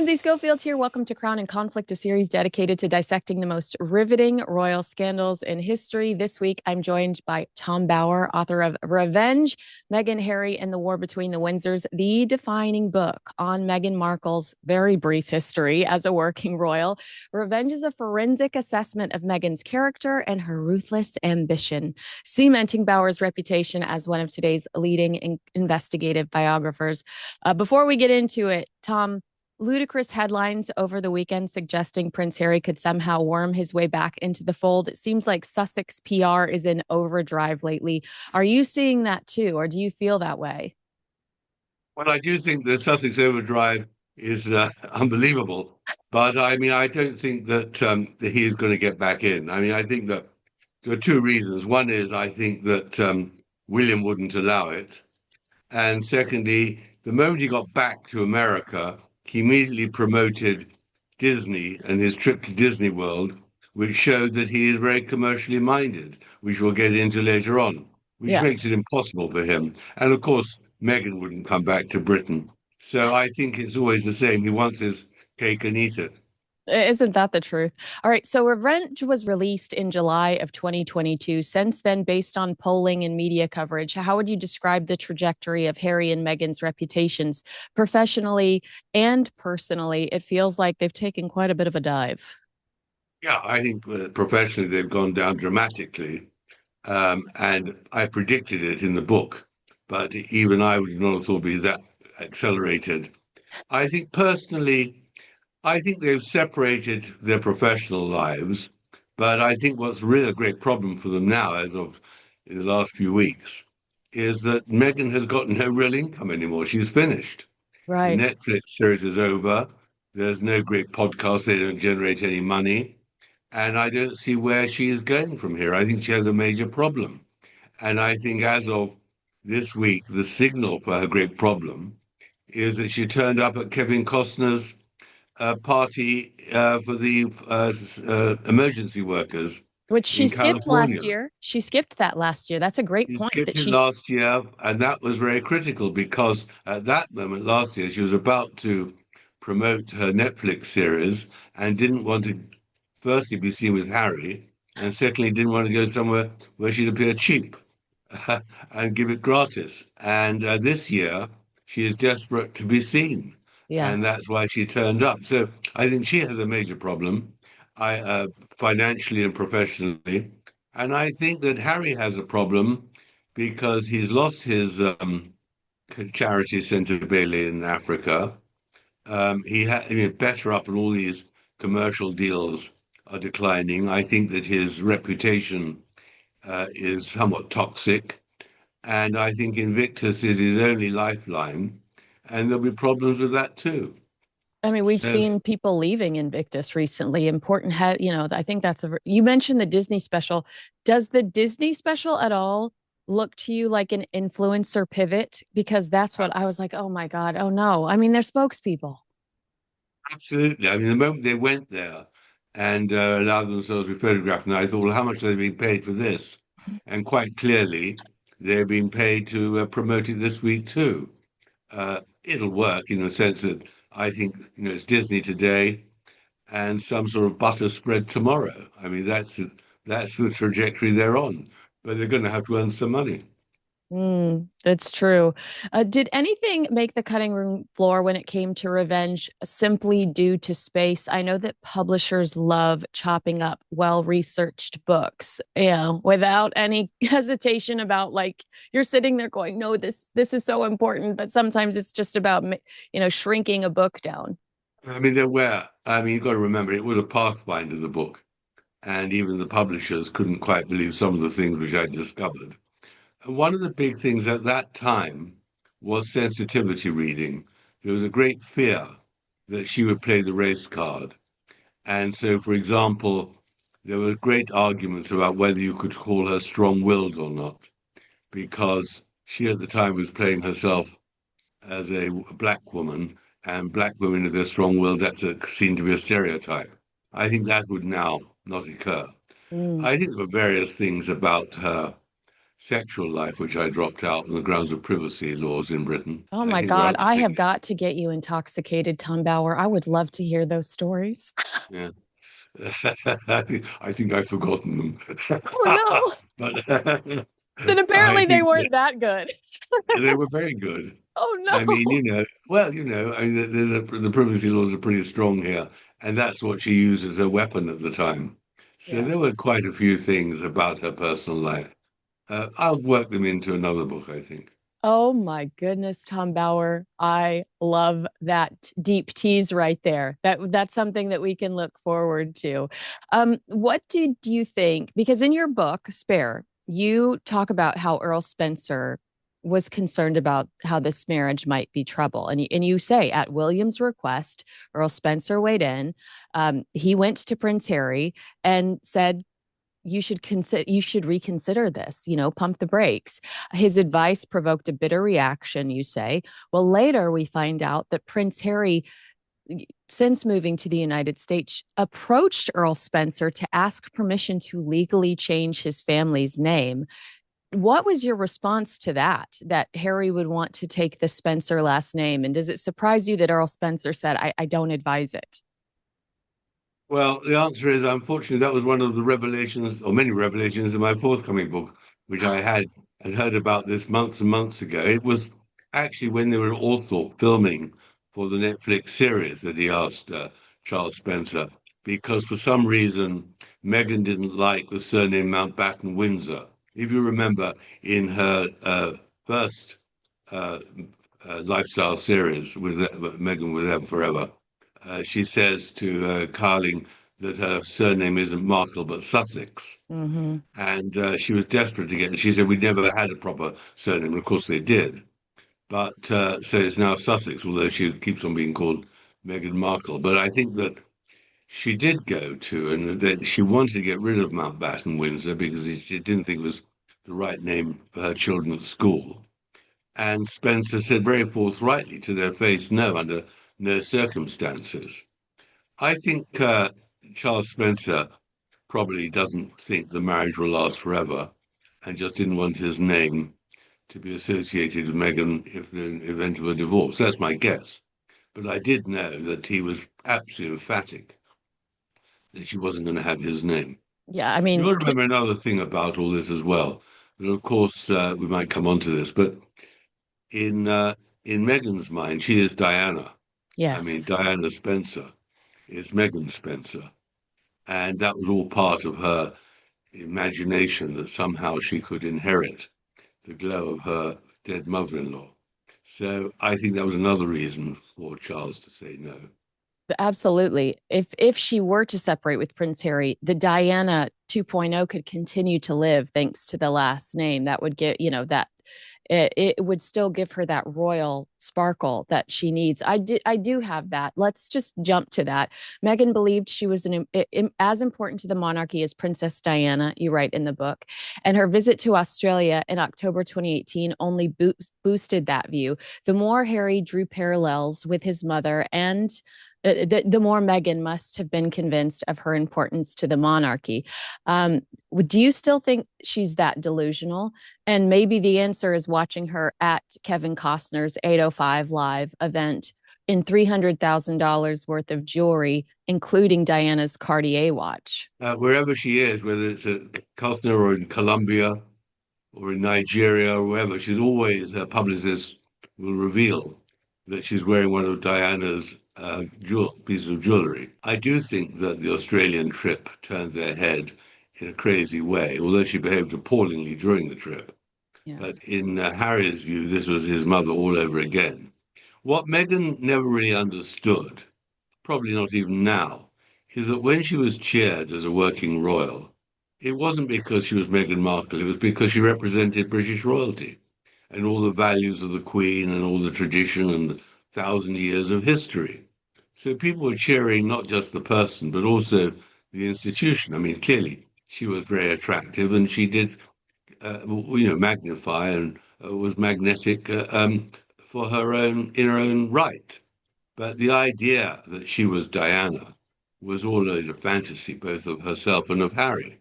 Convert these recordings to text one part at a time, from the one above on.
Kinsey Schofield here. Welcome to Crown and Conflict, a series dedicated to dissecting the most riveting royal scandals in history. This week, I'm joined by Tom Bower, author of Revenge, Meghan, Harry, and the War Between the Windsors, the defining book on Meghan Markle's very brief history as a working royal. Revenge is a forensic assessment of Meghan's character and her ruthless ambition, cementing Bower's reputation as one of today's leading investigative biographers. Before we get into it, Tom, ludicrous headlines over the weekend suggesting Prince Harry could somehow worm his way back into the fold. It seems like Sussex PR is in overdrive lately. Are you seeing that too, or do you feel that way? Well, I do think the Sussex overdrive is unbelievable, but I mean, I don't think that he is going to get back in. I mean, I think that there are two reasons. One is I think that William wouldn't allow it, and secondly, the moment he got back to America, he immediately promoted Disney and his trip to Disney World, which showed that he is very commercially minded, which we'll get into later on, which Yeah. makes it impossible for him. And of course, Meghan wouldn't come back to Britain. So I think it's always the same. He wants his cake and eat it. Isn't that the truth? All right. So Revenge was released in July of 2022. Since then, based on polling and media coverage, how would you describe the trajectory of Harry and Meghan's reputations professionally and personally? It feels like they've taken quite a bit of a dive. Yeah, I think professionally they've gone down dramatically. And I predicted it in the book, but even I would not have thought it'd be that accelerated. I think personally, I think they've separated their professional lives, but I think what's really a great problem for them now, as of in the last few weeks, is that Meghan has got no real income anymore. She's finished. The Right. Netflix series is over. There's no great podcast. They don't generate any money. And I don't see where she is going from here. I think she has a major problem. And I think as of this week, the signal for her great problem is that she turned up at Kevin Costner's party for the emergency workers Which she in skipped California. last year. She skipped that last year. That's a great She point skipped that it she, last year, and that was very critical because at that moment last year, she was about to promote her Netflix series and didn't want to, firstly, be seen with Harry, and secondly, didn't want to go somewhere where she'd appear cheap and give it gratis. And this year, she is desperate to be seen, yeah. and that's why she turned up. So I think she has a major problem, financially and professionally. And I think that Harry has a problem because he's lost his charity centre Bailey in Africa. Better up, and all these commercial deals are declining. I think that his reputation is somewhat toxic, and I think Invictus is his only lifeline, and there'll be problems with that too. I mean, we've So seen people leaving Invictus recently. Important, I think that's you mentioned the Disney special. Does the Disney special at all look to you like an influencer pivot? Because that's what I was like, oh my God, oh no. I mean, they're spokespeople. absolutely, I mean, the moment they went there and allowed themselves to be photographed, and I thought, well, how much are they being paid for this? And quite clearly, they're being paid to promote it this week too. It'll work in the sense that I think it's Disney today and some sort of butter spread tomorrow. I mean that's the trajectory they're on, but they're going to have to earn some money. That's true. Did anything make the cutting room floor when it came to Revenge simply due to space? I know that publishers love chopping up well-researched books, without any hesitation about like you're sitting there going, "No, this is so important," but sometimes it's just about shrinking a book down. I mean they're where I mean you've got to remember it was a pathfinder, the book, and even the publishers couldn't quite believe some of the things which I discovered. And one of the big things at that time was sensitivity reading. There was a great fear that she would play the race card. And so, for example, there were great arguments about whether you could call her strong-willed or not, because she at the time was playing herself as a black woman, and black women, if they're strong-willed, seen to be a stereotype. I think that would now not occur. Mm. I think there were various things about her sexual life, which I dropped out on the grounds of privacy laws in Britain. Oh I my think there are God, other I have things. got to get you intoxicated, Tom Bauer. I would love to hear those stories. Yeah. I think I've forgotten them. Oh no. But Then I apparently they think that weren't that good. they were very good. Oh I mean, no. I mean, the privacy laws are pretty strong here, and that's what she used as a weapon at the time. So Yeah. there were quite a few things about her personal life. I'll work them into another book, I think. Oh my goodness, Tom Bauer. I love that deep tease right there. That's something that we can look forward to. What did you think? Because in your book, Spare, you talk about how Earl Spencer was concerned about how this marriage might be trouble. And you say at William's request, Earl Spencer weighed in. He went to Prince Harry and said, you should reconsider this, pump the brakes. His advice provoked a bitter reaction, you say. Well, later we find out that Prince Harry, since moving to the United States, approached Earl Spencer to ask permission to legally change his family's name. What was your response to that Harry would want to take the Spencer last name? And does it surprise you that Earl Spencer said, I don't advise it? Well, the answer is, unfortunately, that was one of the revelations, or many revelations, in my forthcoming book, which I had and heard about this months and months ago. It was actually when they were also filming for the Netflix series that he asked Charles Spencer, because for some reason Meghan didn't like the surname Mountbatten Windsor. If you remember, in her first uh, lifestyle series with Meghan with Them Forever, she says to Carling that her surname isn't Markle but Sussex. Mm-hmm. And she was desperate to get it. She said, we never had a proper surname. And of course they did. But so it's now Sussex, although she keeps on being called Meghan Markle. But I think that she did go to, and that she wanted to get rid of Mountbatten Windsor because she didn't think it was the right name for her children at school. And Spencer said very forthrightly to their face, no, under no circumstances. I think Charles Spencer probably doesn't think the marriage will last forever and just didn't want his name to be associated with Meghan if the event of a divorce. That's my guess. But I did know that he was absolutely emphatic that she wasn't going to have his name. Yeah, I You mean, ought to remember another thing about all this as well. But of course, we might come on to this. But in uh, in Meghan's mind, she is Diana. I mean, yes. Diana Spencer is Meghan Spencer. And that was all part of her imagination that somehow she could inherit the glow of her dead mother-in-law. So I think that was another reason for Charles to say no. Absolutely. If she were to separate with Prince Harry, the Diana 2.0 could continue to live thanks to the last name. That would get, that it would still give her that royal sparkle that she needs. I do have that. Let's just jump to that. Meghan believed she was as important to the monarchy as Princess Diana, you write in the book. And her visit to Australia in October 2018 only boosted that view. The more Harry drew parallels with his mother and the more Meghan must have been convinced of her importance to the monarchy. Do you still think she's that delusional? And maybe the answer is watching her at Kevin Costner's 805 Live event in $300,000 worth of jewelry, including Diana's Cartier watch. Wherever she is, whether it's at Costner or in Colombia or in Nigeria or wherever, she's always, her publicist will reveal that she's wearing one of Diana's pieces of jewelry. I do think that the Australian trip turned their head in a crazy way, although she behaved appallingly during the trip. Yeah. But in Harry's view, this was his mother all over again. What Meghan never really understood, probably not even now, is that when she was cheered as a working royal, it wasn't because she was Meghan Markle, it was because she represented British royalty and all the values of the Queen and all the tradition and 1,000 years of history. So people were cheering not just the person, but also the institution. I mean, clearly she was very attractive and she did, magnify and was magnetic for her own, in her own right. But the idea that she was Diana was always a fantasy, both of herself and of Harry.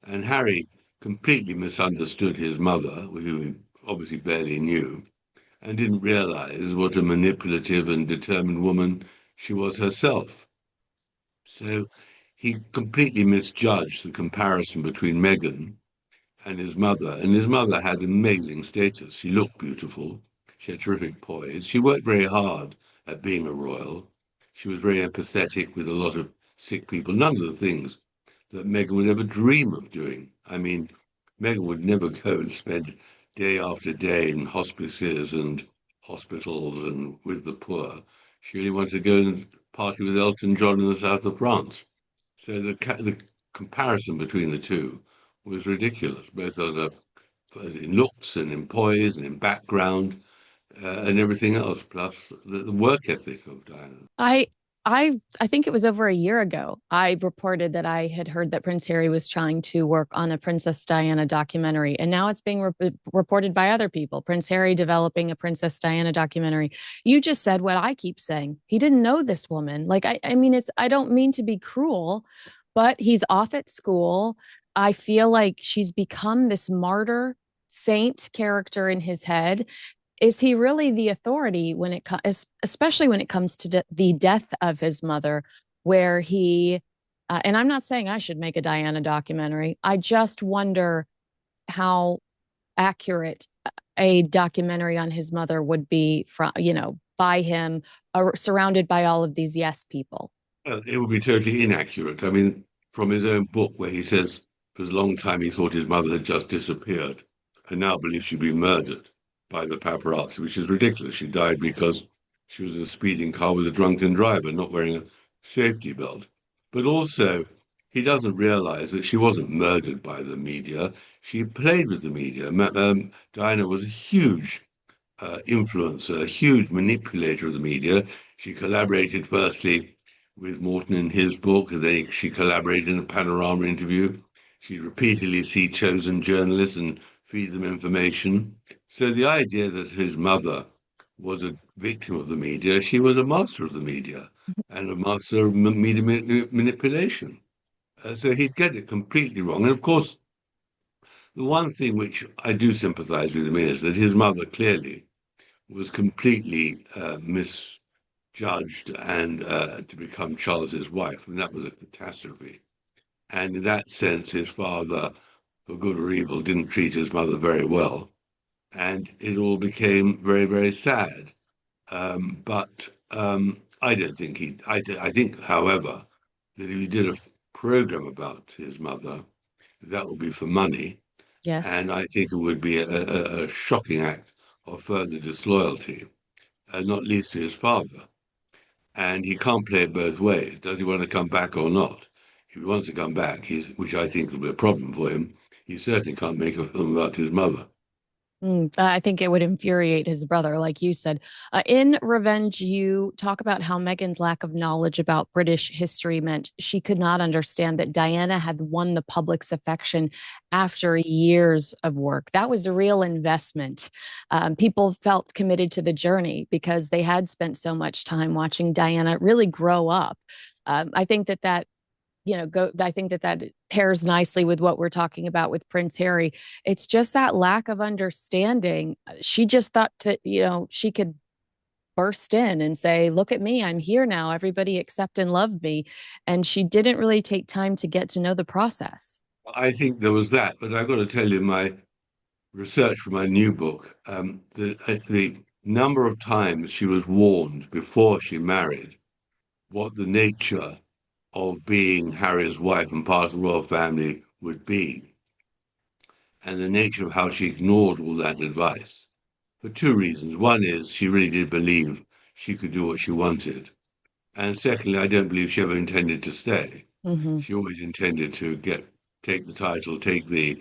And Harry completely misunderstood his mother, who he obviously barely knew, and didn't realize what a manipulative and determined woman she was herself. So he completely misjudged the comparison between Meghan and his mother had amazing status. She looked beautiful. She had terrific poise. She worked very hard at being a royal. She was very empathetic with a lot of sick people. None of the things that Meghan would ever dream of doing. I mean, Meghan would never go and spend day after day in hospices and hospitals and with the poor. She only wanted to go and party with Elton John in the south of France. So the comparison between the two was ridiculous, both as in looks and in poise and in background and everything else, plus the work ethic of Diana. I I think it was over a year ago. I reported that I had heard that Prince Harry was trying to work on a Princess Diana documentary, and now it's being reported by other people. Prince Harry developing a Princess Diana documentary. You just said what I keep saying. He didn't know this woman. Like I mean, it's I don't mean to be cruel, but he's off at school. I feel like she's become this martyr saint character in his head. Is he really the authority when it comes, especially when it comes to the death of his mother, where he, and I'm not saying I should make a Diana documentary. I just wonder how accurate a documentary on his mother would be from, by him, surrounded by all of these yes people. It would be totally inaccurate. I mean, from his own book, where he says for a long time he thought his mother had just disappeared and now believes she'd been murdered by the paparazzi, which is ridiculous. She died because she was in a speeding car with a drunken driver, not wearing a safety belt. But also, he doesn't realize that she wasn't murdered by the media. She played with the media. Diana was a huge influencer, a huge manipulator of the media. She collaborated firstly with Morton in his book, and then she collaborated in a Panorama interview. She'd repeatedly see chosen journalists and feed them information. So the idea that his mother was a victim of the media, she was a master of the media and a master of media manipulation. So he'd get it completely wrong. And of course, the one thing which I do sympathize with him is that his mother clearly was completely misjudged and to become Charles's wife, and that was a catastrophe. And in that sense, his father, for good or evil, didn't treat his mother very well, and it all became very, very sad. But I don't think he. I think, however, that if he did a program about his mother, that would be for money, Yes. and I think it would be a shocking act of further disloyalty, not least to his father. And he can't play it both ways. Does he want to come back or not? If he wants to come back, which I think will be a problem for him, he certainly can't make a film about his mother. I think it would infuriate his brother, like you said. In Revenge, you talk about how Meghan's lack of knowledge about British history meant she could not understand that Diana had won the public's affection after years of work. That was a real investment. People felt committed to the journey because they had spent so much time watching Diana really grow up. I think that I think that pairs nicely with what we're talking about with Prince Harry. It's just that lack of understanding. She just thought she could burst in and say, look at me, I'm here now, everybody accept and love me. And she didn't really take time to get to know the process. I think there was that, but I've got to tell you, my research for my new book, the number of times she was warned before she married what the nature of being Harry's wife and part of the royal family would be, and the nature of how she ignored all that advice for two reasons. One is she really did believe she could do what she wanted. And secondly, I don't believe she ever intended to stay. Mm-hmm. She always intended to take the title, take the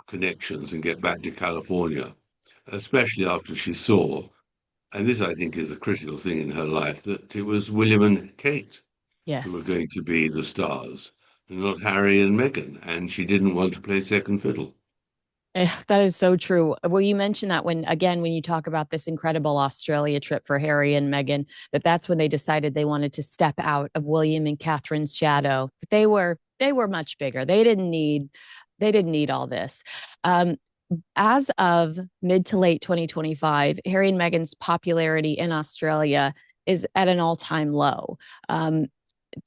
connections, and get back to California, especially after she saw, and this I think is a critical thing in her life, that it was William and Kate who were Yes. going to be the stars, and not Harry and Meghan, and she didn't want to play second fiddle. That is so true. Well, you mentioned that when you talk about this incredible Australia trip for Harry and Meghan, that's when they decided they wanted to step out of William and Catherine's shadow. But they were much bigger. They didn't need They didn't need all this. Um, as of mid to late 2025, Harry and Meghan's popularity in Australia is at an all-time low. Um,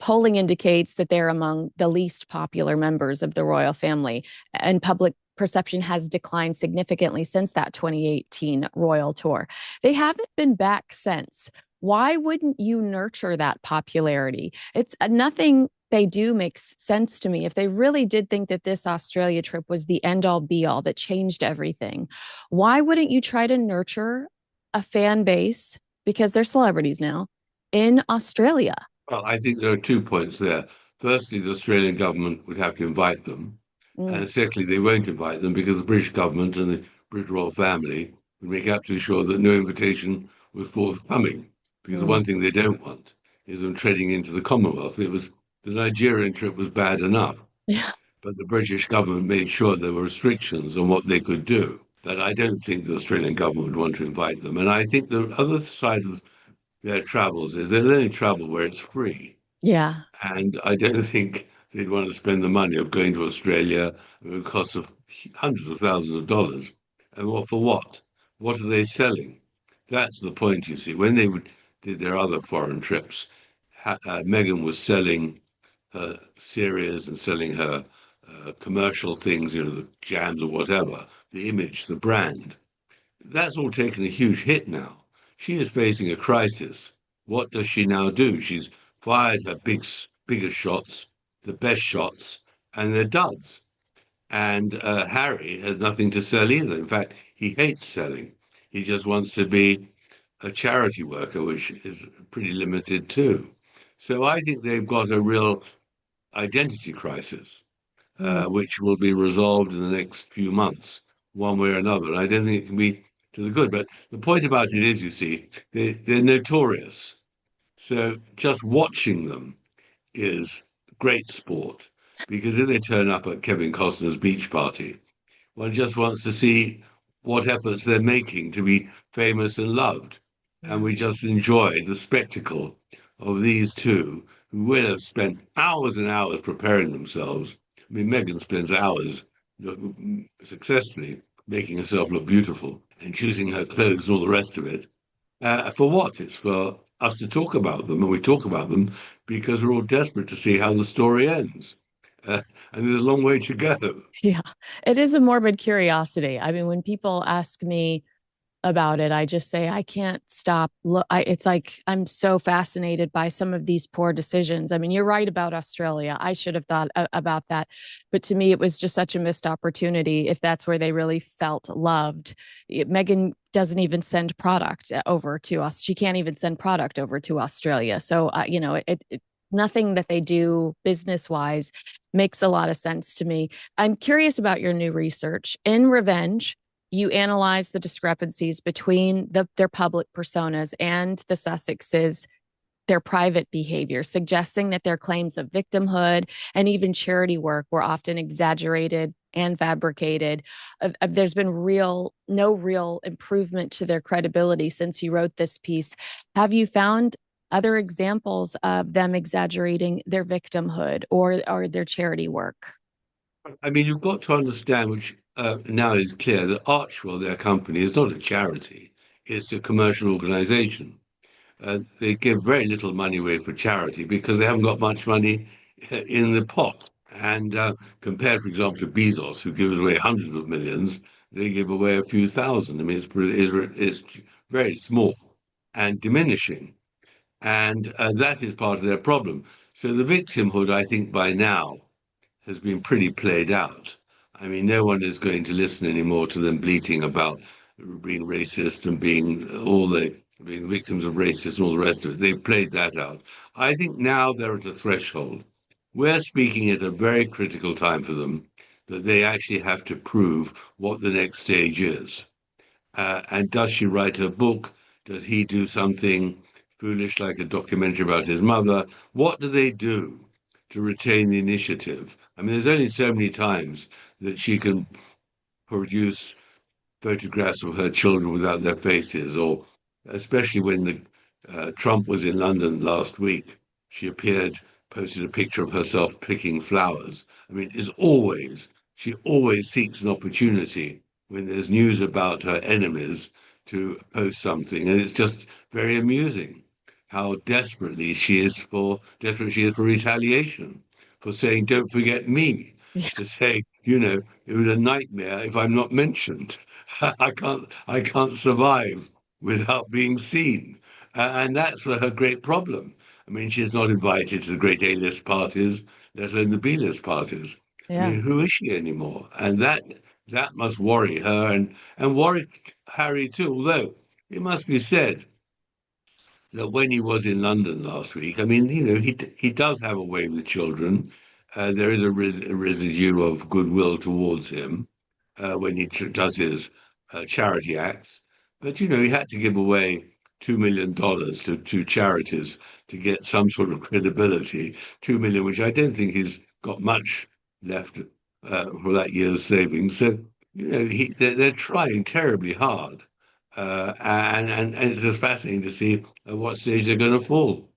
Polling indicates that they're among the least popular members of the royal family, and public perception has declined significantly since that 2018 royal tour. They haven't been back since. Why wouldn't you nurture that popularity? It's nothing they do makes sense to me. If they really did think that this Australia trip was the end all be all that changed everything, why wouldn't you try to nurture a fan base, because they're celebrities now, in Australia? Well, I think there are 2 points there. Firstly, the Australian government would have to invite them. Mm, And secondly, they won't invite them because the British government and the British royal family would make absolutely sure that no invitation was forthcoming. Because the mm. one thing they don't want is them treading into the Commonwealth. It was the Nigerian trip was bad enough, Yeah. but the British government made sure there were restrictions on what they could do. That I don't think the Australian government would want to invite them. And I think the other side of their travels is they'll only travel where it's free. Yeah. And I don't think they'd want to spend the money of going to Australia. It would cost of hundreds of thousands of dollars. And what for what? What are they selling? That's the point, you see. When did their other foreign trips, Meghan was selling her series and selling her commercial things, the jams or whatever, the image, the brand. That's all taken a huge hit now. She is facing a crisis. What does she now do? She's fired her biggest shots, the best shots, and they're duds. And Harry has nothing to sell either. In fact, he hates selling. He just wants to be a charity worker, which is pretty limited too. So I think they've got a real identity crisis, Mm. which will be resolved in the next few months, one way or another. And I don't think it can be to the good. But the point about it is, you see, they're notorious. So just watching them is great sport because if they turn up at Kevin Costner's beach party, one just wants to see what efforts they're making to be famous and loved. And Yeah. we just enjoy the spectacle of these two who will have spent hours and hours preparing themselves. I mean, Meghan spends hours successfully making herself look beautiful and choosing her clothes and all the rest of it. For what? It's for us to talk about them, and we talk about them because we're all desperate to see how the story ends. Uh, and there's a long way to go. Yeah. It is a morbid curiosity. I mean, when people ask me about it, I just say I can't stop. Look, it's like I'm so fascinated by some of these poor decisions. I mean, you're right about Australia. I should have thought about that, but to me, it was just such a missed opportunity. If that's where they really felt loved, Meghan doesn't even send product over to us. She can't even send product over to Australia. So, nothing that they do business wise makes a lot of sense to me. I'm curious about your new research in Revenge. You analyze the discrepancies between their public personas and the Sussexes, their private behavior, suggesting that their claims of victimhood and even charity work were often exaggerated and fabricated. There's been no real improvement to their credibility since you wrote this piece. Have you found other examples of them exaggerating their victimhood or their charity work? I mean, you've got to understand, which now is clear, that Archwell, their company, is not a charity, it's a commercial organization. They give very little money away for charity because they haven't got much money in the pot. And compared, for example, to Bezos, who gives away hundreds of millions, they give away a few thousand. I mean, it's very small and diminishing. And that is part of their problem. So the victimhood, I think, by now has been pretty played out. I mean, no one is going to listen anymore to them bleating about being racist and being victims of racist and all the rest of it. They've played that out. I think now they're at a threshold. We're speaking at a very critical time for them that they actually have to prove what the next stage is. And does she write a book? Does he do something foolish like a documentary about his mother? What do they do to retain the initiative? I mean, there's only so many times that she can produce photographs of her children without their faces, or especially when Trump was in London last week, she posted a picture of herself picking flowers. I mean, it's always she always seeks an opportunity when there's news about her enemies to post something, and it's just very amusing how desperate she is for retaliation, for saying, "Don't forget me," to say, it was a nightmare if I'm not mentioned. I can't survive without being seen. And that's her great problem. I mean, she's not invited to the great A-list parties, let alone the B-list parties. I Yeah. mean, who is she anymore? And that must worry her and worry Harry too. Although it must be said that when he was in London last week, I mean, he does have a way with children. There is a residue of goodwill towards him when he does his charity acts. But he had to give away $2 million to charities to get some sort of credibility. 2 million, which I don't think he's got much left for that year's savings. So they're trying terribly hard, and it's just fascinating to see at what stage they're going to fall.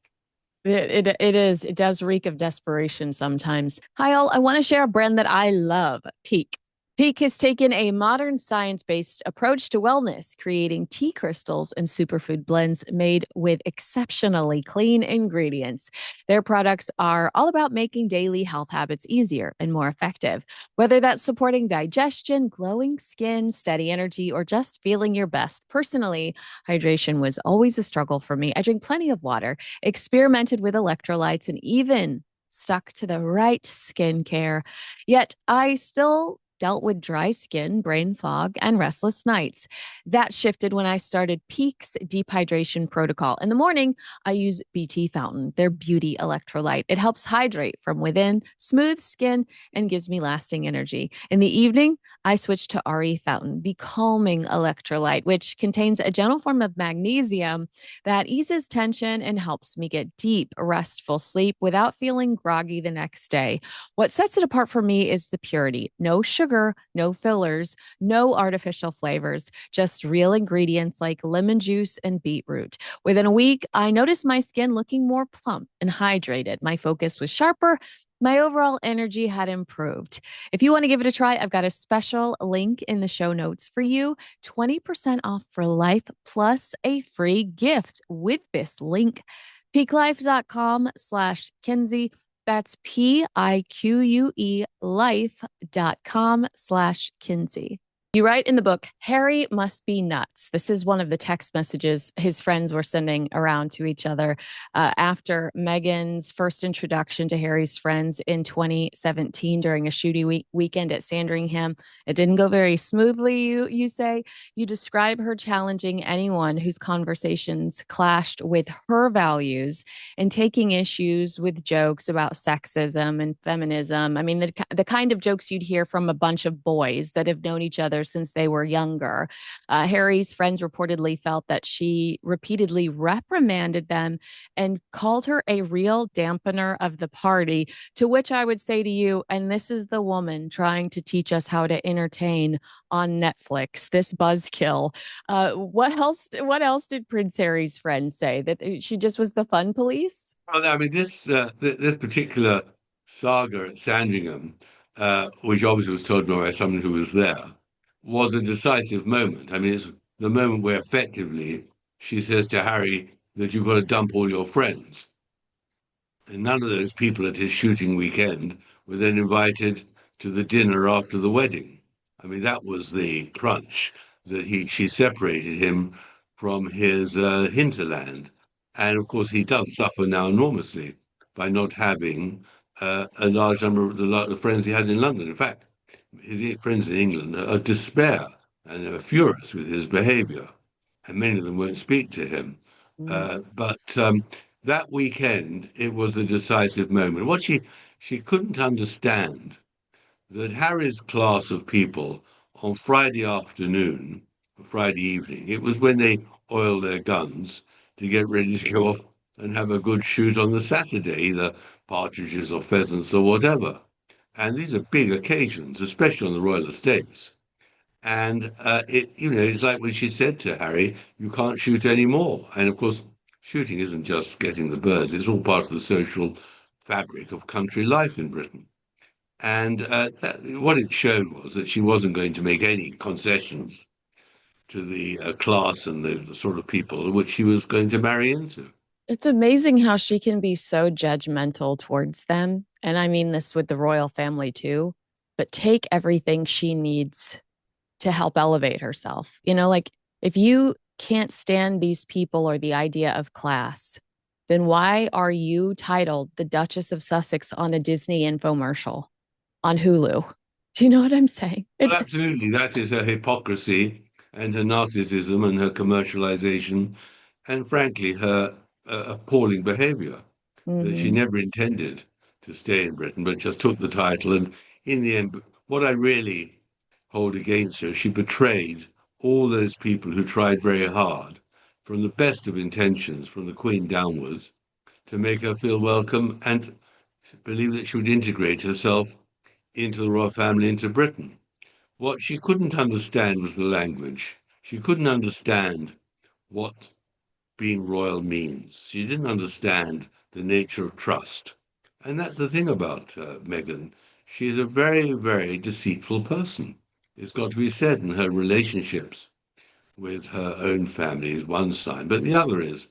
It is. It does reek of desperation sometimes. Hi, all. I want to share a brand that I love, Peak. Peak has taken a modern science based approach to wellness, creating tea crystals and superfood blends made with exceptionally clean ingredients. Their products are all about making daily health habits easier and more effective, whether that's supporting digestion, glowing skin, steady energy, or just feeling your best. Personally, hydration was always a struggle for me. I drink plenty of water, experimented with electrolytes, and even stuck to the right skincare. Yet I still dealt with dry skin, brain fog, and restless nights. That shifted when I started Peak's Deep Hydration Protocol. In the morning, I use BT Fountain, their beauty electrolyte. It helps hydrate from within, smooths skin, and gives me lasting energy. In the evening, I switch to RE Fountain, the calming electrolyte, which contains a gentle form of magnesium that eases tension and helps me get deep, restful sleep without feeling groggy the next day. What sets it apart for me is the purity. No sugar, no fillers, no artificial flavors, just real ingredients like lemon juice and beetroot. Within a week, I noticed my skin looking more plump and hydrated. My focus was sharper. My overall energy had improved. If you want to give it a try, I've got a special link in the show notes for you, 20% off for life plus a free gift with this link, peaklife.com/Kinsey. That's PIQUE life.com/Kinsey. You write in the book, Harry must be nuts. This is one of the text messages his friends were sending around to each other after Meghan's first introduction to Harry's friends in 2017 during a shooting weekend at Sandringham. It didn't go very smoothly, you say. You describe her challenging anyone whose conversations clashed with her values and taking issues with jokes about sexism and feminism. I mean, the kind of jokes you'd hear from a bunch of boys that have known each other since they were younger. Harry's friends reportedly felt that she repeatedly reprimanded them and called her a real dampener of the party, to which I would say to you, and this is the woman trying to teach us how to entertain on Netflix, this buzzkill. What else did Prince Harry's friends say? That she just was the fun police? Well, I mean, this particular saga at Sandringham, which obviously was told by someone who was there, was a decisive moment. I mean, it's the moment where effectively she says to Harry that you've got to dump all your friends. And none of those people at his shooting weekend were then invited to the dinner after the wedding. I mean, that was the crunch that she separated him from his hinterland. And of course, he does suffer now enormously by not having a large number of the friends he had in London. In fact, his friends in England are despair and they're furious with his behavior, and many of them won't speak to him. Mm. But that weekend, it was a decisive moment. What she couldn't understand that Harry's class of people on Friday afternoon, Friday evening, it was when they oil their guns to get ready to go off and have a good shoot on the Saturday, either partridges or pheasants or whatever. And these are big occasions, especially on the royal estates. And it's like when she said to Harry, "You can't shoot anymore." And of course, shooting isn't just getting the birds; it's all part of the social fabric of country life in Britain. And what it showed was that she wasn't going to make any concessions to the class and the sort of people which she was going to marry into. It's amazing how she can be so judgmental towards them. And I mean this with the royal family too, but take everything she needs to help elevate herself. Like if you can't stand these people or the idea of class, then why are you titled the Duchess of Sussex on a Disney infomercial on Hulu? Do you know what I'm saying? Well, absolutely, that is her hypocrisy and her narcissism and her commercialization, and frankly, her appalling behavior that she Mhm. never intended to stay in Britain, but just took the title. And in the end, what I really hold against her, she betrayed all those people who tried very hard, from the best of intentions, from the Queen downwards, to make her feel welcome and believe that she would integrate herself into the royal family, into Britain. What she couldn't understand was the language. She couldn't understand what being royal means. She didn't understand the nature of trust. And that's the thing about Meghan. She is a very, very deceitful person. It's got to be said, in her relationships with her own family is one sign, but the other is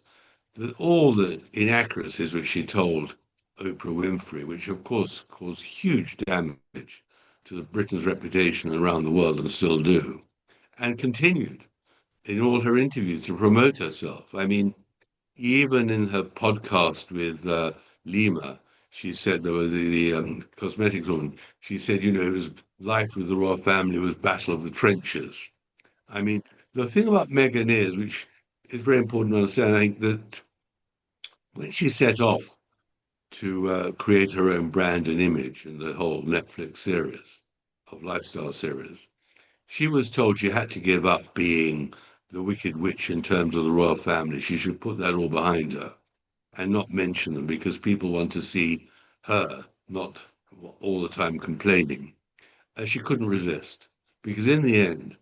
that all the inaccuracies which she told Oprah Winfrey, which of course caused huge damage to Britain's reputation around the world and still do, and continued in all her interviews to promote herself. I mean, even in her podcast with Lima, she said there was the cosmetics woman. She said, it was life with the royal family was battle of the trenches. I mean, the thing about Meghan is, which is very important to understand, I think that when she set off to create her own brand and image in the whole Netflix series of lifestyle series, she was told she had to give up being the Wicked Witch in terms of the royal family. She should put that all behind her and not mention them because people want to see her, not all the time complaining. She couldn't resist because in the end,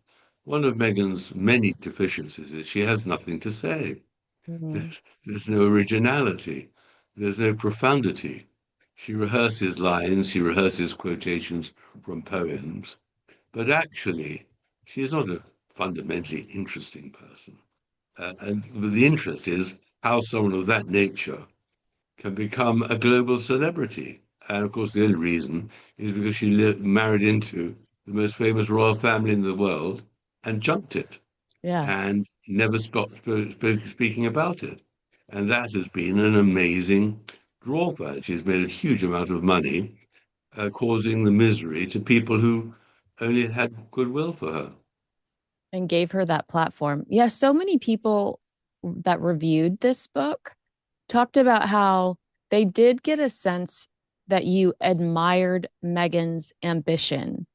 one of Meghan's many deficiencies is she has nothing to say. Mhm. There's no originality. There's no profundity. She rehearses lines, she rehearses quotations from poems, but actually, she is not a fundamentally interesting person. And the interest is how someone of that nature can become a global celebrity. And of course, the only reason is because she married into the most famous royal family in the world and junked it Yeah. and never stopped speaking about it. And that has been an amazing draw for her. She's made a huge amount of money, causing the misery to people who only had goodwill for her. And gave her that platform. Yeah, so many people that reviewed this book talked about how they did get a sense that you admired Meghan's ambition.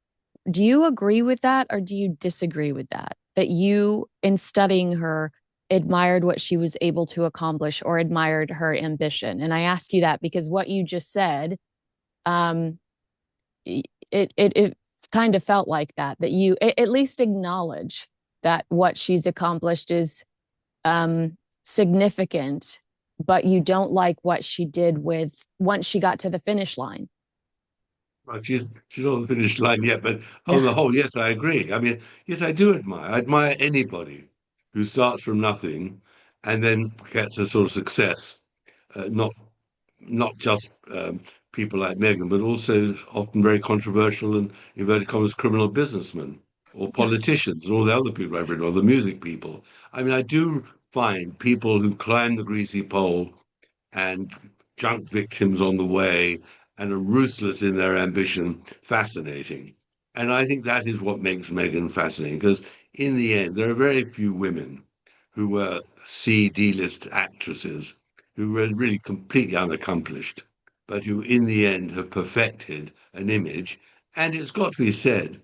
Do you agree with that or do you disagree with that? That you, in studying her, admired what she was able to accomplish or admired her ambition? And I ask you that because what you just said, um, it kind of felt like that you at least acknowledge that what she's accomplished is significant, but you don't like what she did with once she got to the finish line. Well, she's not on the finish line yet, but on Yeah. the whole, yes, I agree. I mean, yes, I do admire. I admire anybody who starts from nothing and then gets a sort of success, not just people like Meghan, but also often very controversial and inverted commas criminal businessmen or Yeah. politicians and all the other people I've read, or the music people. I mean, I do find people who climb the greasy pole and junk victims on the way and are ruthless in their ambition fascinating. And I think that is what makes Meghan fascinating because in the end, there are very few women who were C-D-list actresses who were really completely unaccomplished, but who in the end have perfected an image. And it's got to be said,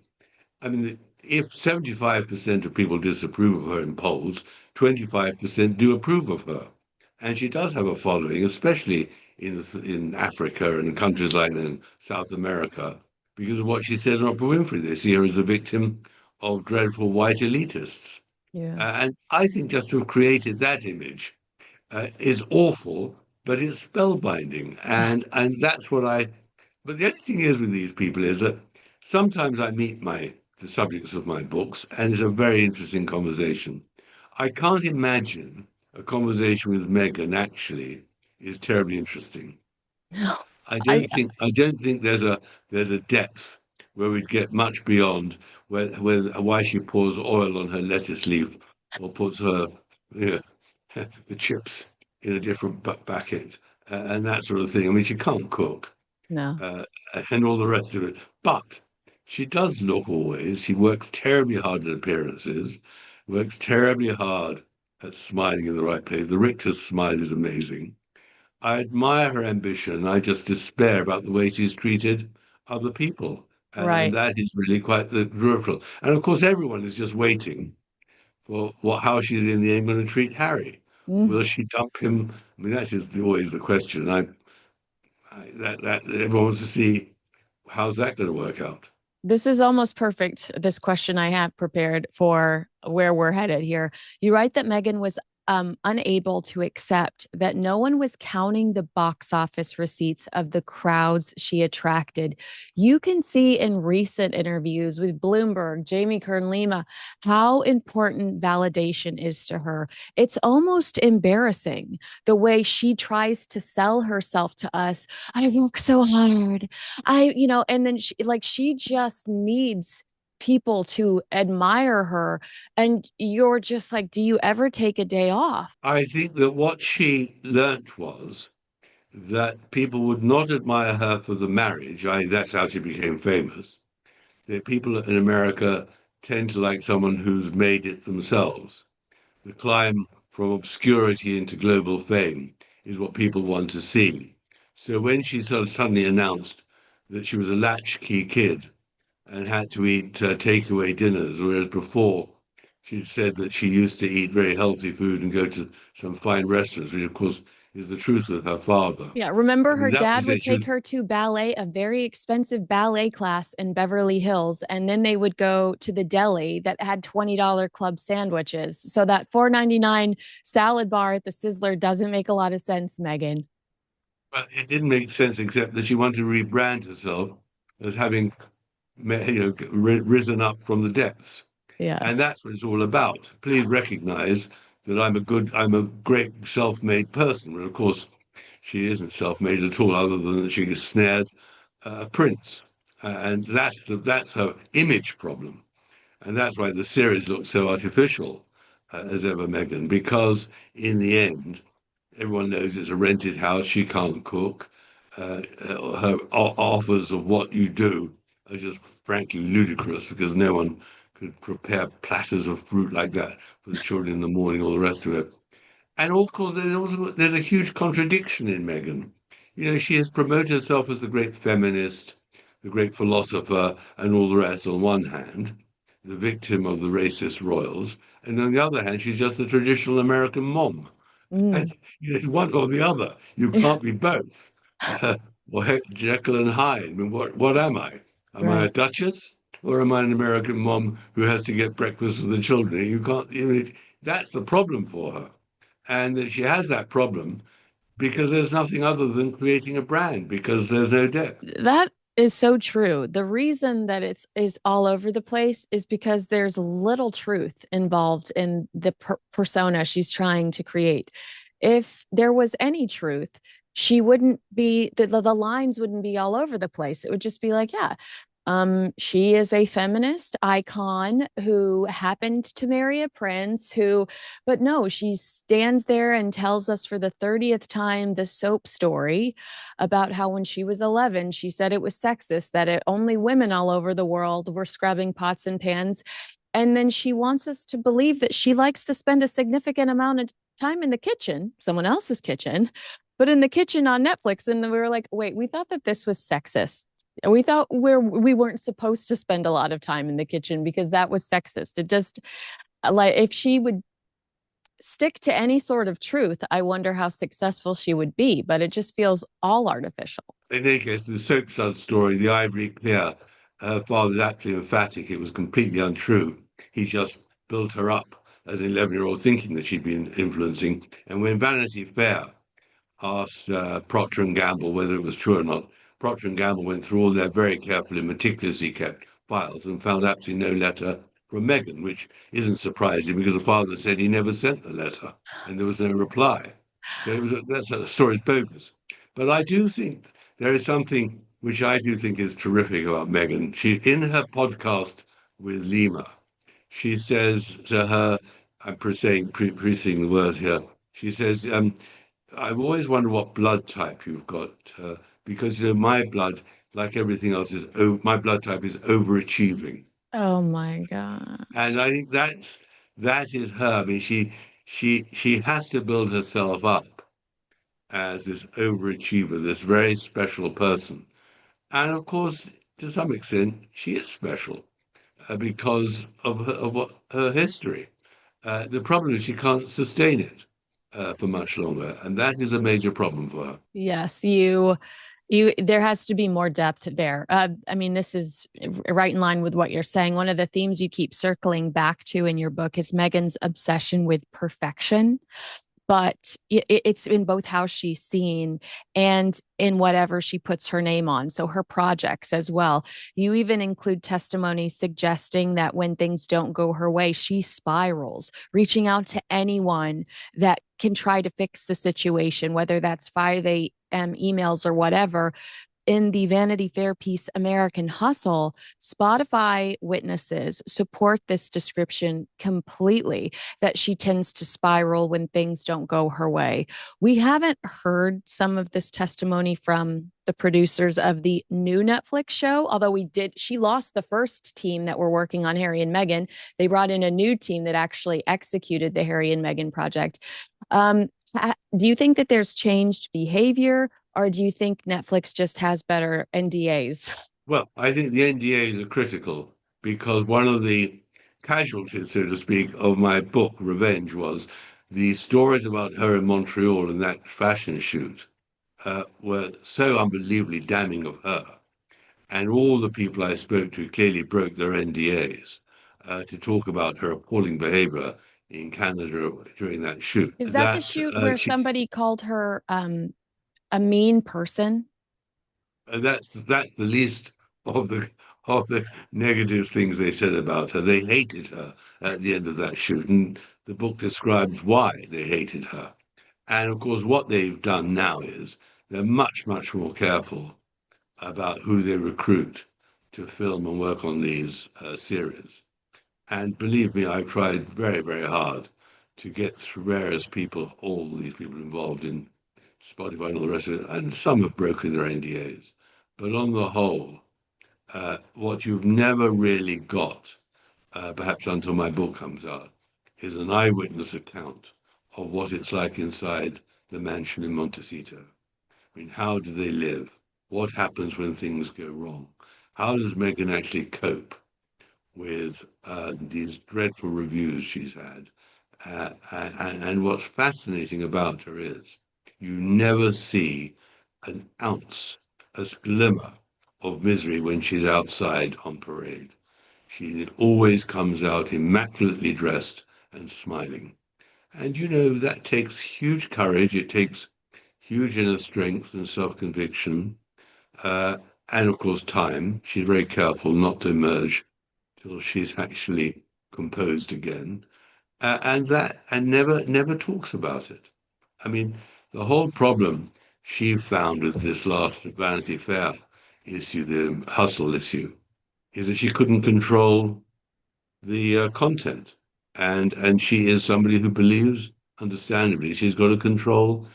I mean, if 75% of people disapprove of her in polls, 25% do approve of her. And she does have a following, especially in Africa and countries like that in South America, because of what she said on Oprah Winfrey. They see her as the victim of dreadful white elitists. Yeah. And I think just to have created that image is awful, but it's spellbinding. And that's what I But the only thing is with these people is that sometimes I meet the subjects of my books, and it's a very interesting conversation. I can't imagine a conversation with Meghan actually is terribly interesting. I I don't think there's a depth where we'd get much beyond why she pours oil on her lettuce leaf or puts her you the chips in a different bucket and that sort of thing. I mean, she can't cook no. uh, and all the rest of it, but she does look always. She works terribly hard at appearances, works terribly hard at smiling in the right place. The Richter's smile is amazing. I admire her ambition. I just despair about the way she's treated other people. And Right. that is really quite the dreadful. And of course, everyone is just waiting for how she's in the end going to treat Harry. Mm. Will she dump him? I mean, that is always the question. That everyone wants to see how's that going to work out. This is almost perfect. This question I have prepared for where we're headed here. You write that Meghan was unable to accept that no one was counting the box office receipts of the crowds she attracted. You can see in recent interviews with Bloomberg, Jamie Kern Lima, how important validation is to her. It's almost embarrassing the way she tries to sell herself to us. I work so hard. And then she just needs people to admire her. And you're just like, do you ever take a day off? I think that what she learnt was that people would not admire her for the marriage. That's how she became famous. That people in America tend to like someone who's made it themselves. The climb from obscurity into global fame is what people want to see. So when she sort of suddenly announced that she was a latchkey kid and had to eat takeaway dinners, whereas before she'd said that she used to eat very healthy food and go to some fine restaurants, which of course is the truth with her father. Yeah, I remember mean, her that dad was would it. She take was, her to ballet, a very expensive ballet class in Beverly Hills, and then they would go to the deli that had $20 club sandwiches. So that $4.99 salad bar at the Sizzler doesn't make a lot of sense, Meghan. but it didn't make sense except that she wanted to rebrand herself as having, risen up from the depths. And Yes. that's what it's all about. Please recognize that I'm a great self-made person. But of course, she isn't self-made at all, other than that she snared a prince, and that's her image problem, and that's why the series looks so artificial as ever, Meghan, because in the end, everyone knows it's a rented house. She can't cook. Her offers of what you do are just frankly ludicrous because no one could prepare platters of fruit like that for the children in the morning, all the rest of it. And of course, there's a huge contradiction in Meghan. You know, she has promoted herself as the great feminist, the great philosopher, and all the rest on one hand, the victim of the racist royals, and on the other hand, she's just a traditional American mom. Mm. And you know, one or the other. You can't be both. Or Jekyll and Hyde. I mean, what am I? Am I a Right. duchess? Or am I an American mom who has to get breakfast for the children? You can't, you know, that's the problem for her. And that she has that problem because there's nothing other than creating a brand because there's no depth. That is so true. The reason that it's is all over the place is because there's little truth involved in the persona she's trying to create. If there was any truth, she wouldn't be the lines wouldn't be all over the place. It would just be like, yeah, she is a feminist icon who happened to marry a prince who, but no, she stands there and tells us for the 30th time the soap story about how when she was 11, she said it was sexist, that only women all over the world were scrubbing pots and pans. And then she wants us to believe that she likes to spend a significant amount of time in the kitchen, someone else's kitchen, but in the kitchen on Netflix. And we were like, wait, we thought that this was sexist. We thought we weren't supposed to spend a lot of time in the kitchen because that was sexist. It just like if she would stick to any sort of truth, I wonder how successful she would be. But it just feels all artificial. In any case, the soap sud story, the ivory clear, her father's absolutely emphatic. It was completely untrue. He just built her up as an 11-year-old thinking that she'd been influencing. And when Vanity Fair asked Procter and Gamble whether it was true or not, Procter and Gamble went through all their very carefully, meticulously kept files and found absolutely no letter from Meghan, which isn't surprising because the father said he never sent the letter and there was no reply. So that's a story's bogus. But I do think there is something which I do think is terrific about Meghan. She, in her podcast with Lima, she says to her, I'm precising the words here. She says, I've always wondered what blood type you've got, because my blood, like everything else, my blood type is overachieving, Oh my God. and I think that is her. I mean, she has to build herself up as this overachiever, this very special person, and of course, to some extent, she is special because of what her history. The problem is she can't sustain it for much longer, and that is a major problem for her. Yes, there has to be more depth there. I mean, this is right in line with what you're saying. One of the themes you keep circling back to in your book is Meghan's obsession with perfection, but it's in both how she's seen and in whatever she puts her name on. So her projects as well. You even include testimony suggesting that when things don't go her way, she spirals, reaching out to anyone that can try to fix the situation, whether that's 5 a.m. emails or whatever. In the Vanity Fair piece American Hustle, Spotify witnesses support this description completely, that she tends to spiral when things don't go her way. We haven't heard some of this testimony from the producers of the new Netflix show, although she lost the first team that were working on Harry and Meghan. They brought in a new team that actually executed the Harry and Meghan project. Um, do you think that there's changed behavior, or do you think Netflix just has better NDAs? Well, I think the NDAs are critical because one of the casualties, so to speak, of my book, Revenge, was the stories about her in Montreal in that fashion shoot were so unbelievably damning of her. And all the people I spoke to clearly broke their NDAs to talk about her appalling behavior in Canada during that shoot. Is that the That shoot where she somebody called her a mean person? that's the least of the negative things they said about her. They hated her at the end of that shoot, and the book describes why they hated her. And of course, what they've done now is they're much more careful about who they recruit to film and work on these series. And believe me, I've tried very hard to get through various people, all these people involved in Spotify and all the rest of it, and some have broken their NDAs. But on the whole, what you've never really got, perhaps until my book comes out, is an eyewitness account of what it's like inside the mansion in Montecito. I mean, how do they live? What happens when things go wrong? How does Meghan actually cope with these dreadful reviews she's had? And what's fascinating about her is you never see an ounce, a glimmer of misery when she's outside on parade. She always comes out immaculately dressed and smiling. And that takes huge courage. It takes huge inner strength and self-conviction. Uh, and of course, time. She's very careful not to emerge till she's actually composed again. And never talks about it. I mean, the whole problem she found with this last Vanity Fair issue, the hustle issue, is that she couldn't control the content, and she is somebody who believes, understandably, she's got to control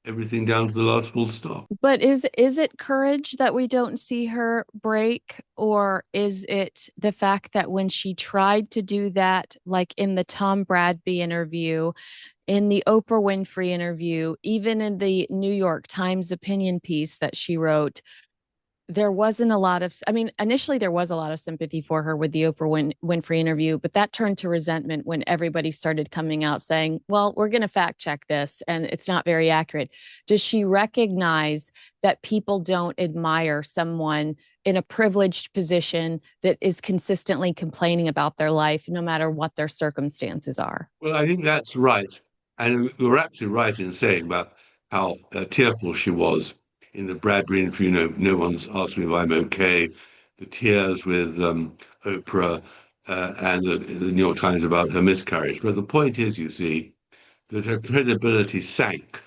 everything down to the last full stop. But is it courage that we don't see her break, or is it the fact that when she tried to do that, like in the Tom Bradby interview, in the Oprah Winfrey interview, even in the New York Times opinion piece that she wrote, there wasn't a lot of, I mean, initially there was a lot of sympathy for her with the Winfrey interview, but that turned to resentment when everybody started coming out saying, well, we're going to fact check this and it's not very accurate. Does she recognize that people don't admire someone in a privileged position that is consistently complaining about their life, no matter what their circumstances are? Well, I think that's right. And you're absolutely right in saying about how tearful she was in the Bradbury interview, no one's asked me if I'm okay. The tears with Oprah and the New York Times about her miscarriage. But the point is, you see, that her credibility sank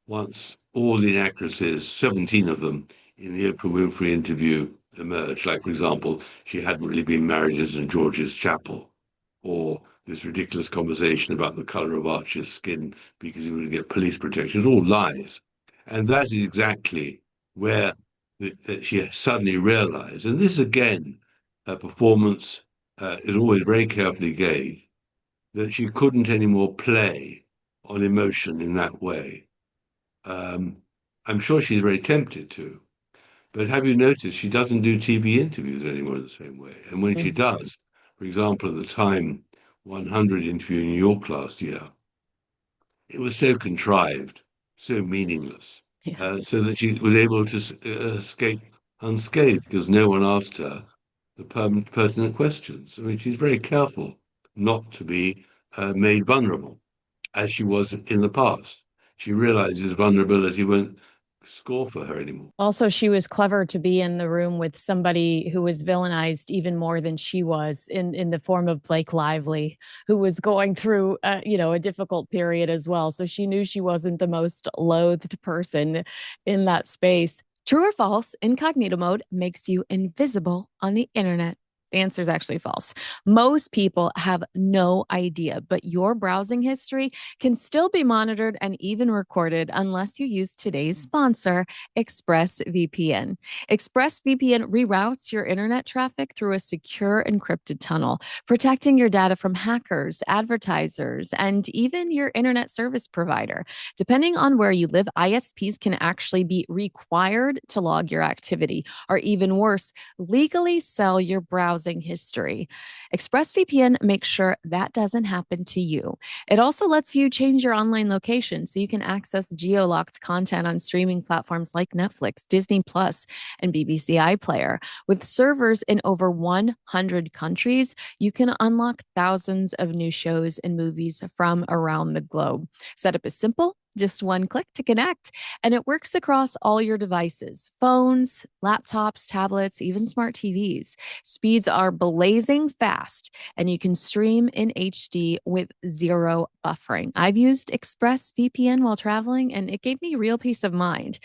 once all the inaccuracies, 17 of them, in the Oprah Winfrey interview emerged. Like, for example, she hadn't really been married in St. George's Chapel, or this ridiculous conversation about the color of Archie's skin because he would get police protection. It's all lies. And that is exactly where she suddenly realized, and this again, her performance is always very carefully gauged, that she couldn't anymore play on emotion in that way. I'm sure she's very tempted to, but have you noticed she doesn't do TV interviews anymore in the same way? And when she does, for example, at the Time 100 interview in New York last year, it was so contrived, so meaningless, so that she was able to escape unscathed because no one asked her the pertinent questions. I mean, she's very careful not to be made vulnerable, as she was in the past. She realizes vulnerability won't score for her anymore. Also, she was clever to be in the room with somebody who was villainized even more than she was in the form of Blake Lively, who was going through a difficult period as well. So she knew she wasn't the most loathed person in that space. True or false, incognito mode makes you invisible on the internet. The answer is actually false. Most people have no idea, but your browsing history can still be monitored and even recorded unless you use today's sponsor, ExpressVPN. ExpressVPN reroutes your internet traffic through a secure encrypted tunnel, protecting your data from hackers, advertisers, and even your internet service provider. Depending on where you live, ISPs can actually be required to log your activity, or even worse, legally sell your browsing history. ExpressVPN makes sure that doesn't happen to you. It also lets you change your online location so you can access geo-locked content on streaming platforms like Netflix, Disney Plus, and BBC iPlayer. With servers in over 100 countries, you can unlock thousands of new shows and movies from around the globe. Setup is simple. Just one click to connect, and it works across all your devices, phones, laptops, tablets, even smart TVs. Speeds are blazing fast, and you can stream in HD with zero buffering. I've used ExpressVPN while traveling, and it gave me real peace of mind.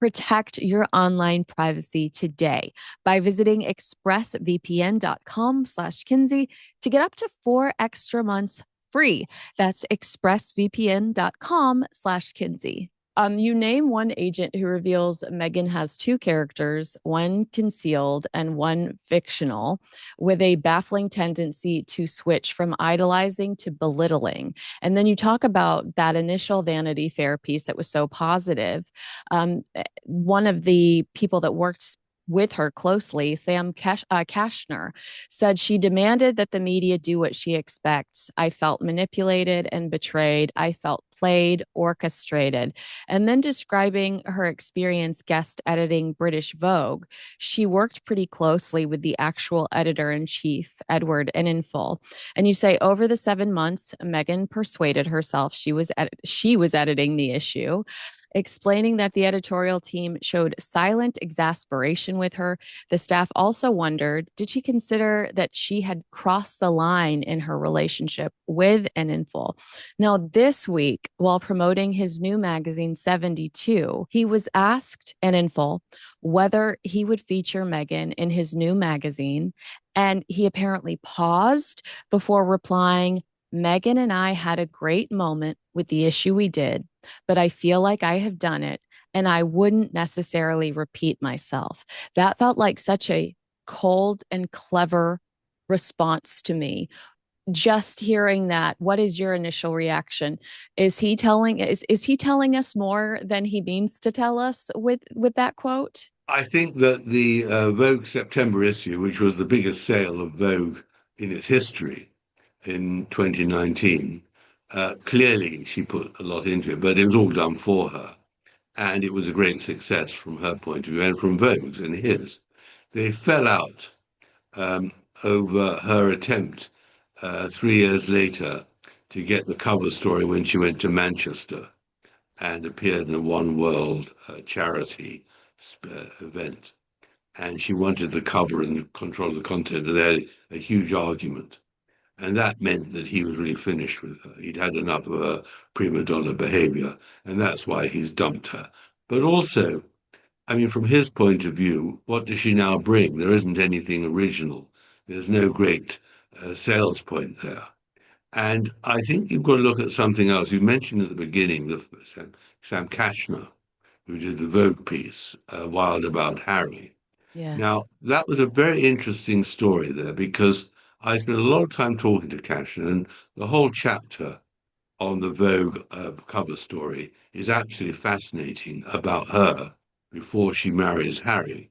Protect your online privacy today by visiting expressvpn.com/Kinsey to get up to 4 extra months free. That's expressvpn.com/Kinsey. You name one agent who reveals Meghan has two characters, one concealed and one fictional, with a baffling tendency to switch from idolizing to belittling. And then you talk about that initial Vanity Fair piece that was so positive. One of the people that worked with her closely, Sam Kashner, said she demanded that the media do what she expects. I felt manipulated and betrayed. I felt played, orchestrated. And then describing her experience guest editing British Vogue, she worked pretty closely with the actual editor in chief, Edward Enninful. And you say over the 7 months, Meghan persuaded herself she was editing the issue, explaining that the editorial team showed silent exasperation with her. The staff also wondered, did she consider that she had crossed the line in her relationship with Enninful? Now, this week, while promoting his new magazine, 72, he was asked, Enninful, whether he would feature Meghan in his new magazine, and he apparently paused before replying, Meghan and I had a great moment with the issue we did, but I feel like I have done it and I wouldn't necessarily repeat myself. That felt like such a cold and clever response to me. Just hearing that, what is your initial reaction? Is he telling us more than he means to tell us with that quote? I think that the Vogue September issue, which was the biggest sale of Vogue in its history in 2019, clearly she put a lot into it, but it was all done for her. And it was a great success from her point of view and from Vogue's and his. They fell out over her attempt 3 years later to get the cover story when she went to Manchester and appeared in a One World charity event, and she wanted the cover and control of the content, and they had a huge argument. And that meant that he was really finished with her. He'd had enough of her prima donna behavior, and that's why he's dumped her. But also, I mean, from his point of view, what does she now bring? There isn't anything original. There's no great sales point there. And I think you've got to look at something else. You mentioned at the beginning Sam Cashner, who did the Vogue piece, Wild About Harry. Yeah. Now, that was a very interesting story there because I spent a lot of time talking to Cashner, and the whole chapter on the Vogue cover story is absolutely fascinating about her before she marries Harry.